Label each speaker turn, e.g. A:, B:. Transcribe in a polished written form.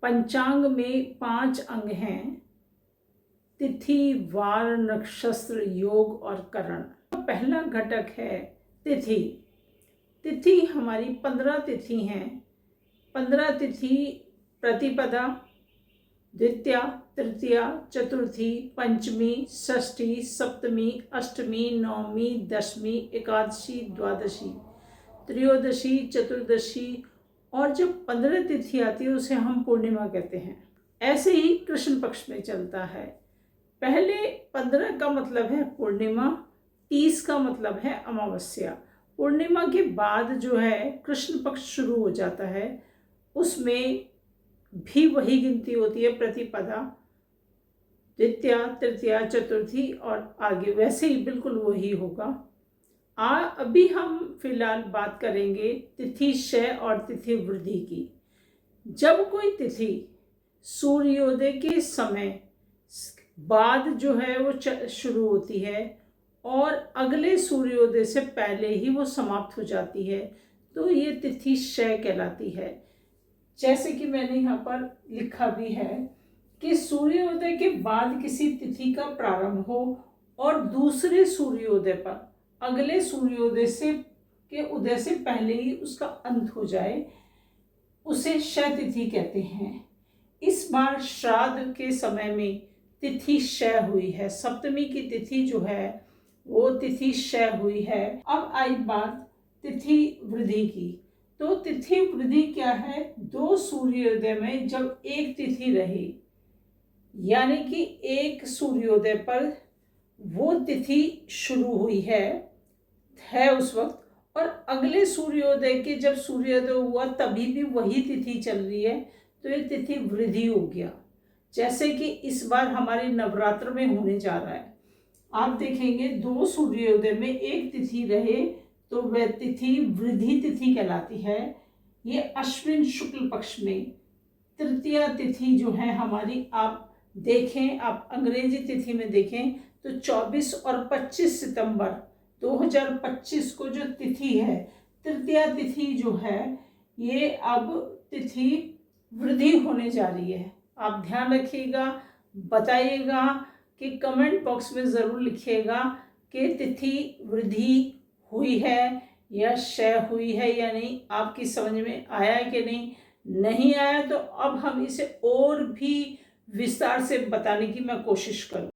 A: पंचांग में 5 अंग हैं: तिथि, वार, नक्षत्र, योग और करण। पहला घटक है तिथि। तिथि हमारी 15 तिथि हैं। 15 तिथि प्रतिपदा, द्वितीया, तृतीया, चतुर्थी, पंचमी, षष्ठी, सप्तमी, अष्टमी, नवमी, दशमी, एकादशी, द्वादशी, त्रयोदशी, चतुर्दशी और जब 15 तिथि आती है उसे हम पूर्णिमा कहते हैं। ऐसे ही कृष्ण पक्ष में चलता है। पहले 15 का मतलब है पूर्णिमा, 30 का मतलब है अमावस्या। पूर्णिमा के बाद जो है कृष्ण पक्ष शुरू हो जाता है, उसमें भी वही गिनती होती है, प्रतिपदा, द्वितीया, तृतीया, चतुर्थी और आगे वैसे ही बिल्कुल वही होगा। अभी हम फिलहाल बात करेंगे तिथि क्षय और तिथि वृद्धि की। जब कोई तिथि सूर्योदय के समय बाद जो है वो शुरू होती है और अगले सूर्योदय से पहले ही वो समाप्त हो जाती है, तो ये तिथि क्षय कहलाती है। जैसे कि मैंने यहाँ पर लिखा भी है कि सूर्योदय के बाद किसी तिथि का प्रारंभ हो और दूसरे सूर्योदय पर अगले सूर्योदय के उदय से पहले ही उसका अंत हो जाए, उसे क्षय तिथि कहते हैं। इस बार श्राद्ध के समय में तिथि क्षय हुई है। सप्तमी की तिथि जो है वो तिथि क्षय हुई है। अब आई बात तिथि वृद्धि की। तो तिथि वृद्धि क्या है? 2 सूर्योदय में जब एक तिथि रही, यानी कि एक सूर्योदय पर वो तिथि शुरू हुई है उस वक्त, और अगले सूर्योदय के जब सूर्योदय हुआ तभी भी वही तिथि चल रही है, तो ये तिथि वृद्धि हो गया। जैसे कि इस बार हमारे नवरात्र में होने जा रहा है, आप देखेंगे 2 सूर्योदय में एक तिथि रहे तो वह तिथि वृद्धि तिथि कहलाती है। ये अश्विन शुक्ल पक्ष में तृतीया तिथि जो है हमारी, आप देखें, आप अंग्रेजी तिथि में देखें तो 24 और 25 सितंबर 2025 को जो तिथि है, तृतीया तिथि जो है, ये अब तिथि वृद्धि होने जा रही है। आप ध्यान रखिएगा, बताइएगा कि कमेंट बॉक्स में ज़रूर लिखिएगा कि तिथि वृद्धि हुई है या क्षय हुई है या नहीं, आपकी समझ में आया है कि नहीं आया तो अब हम इसे और भी विस्तार से बताने की मैं कोशिश करूँ।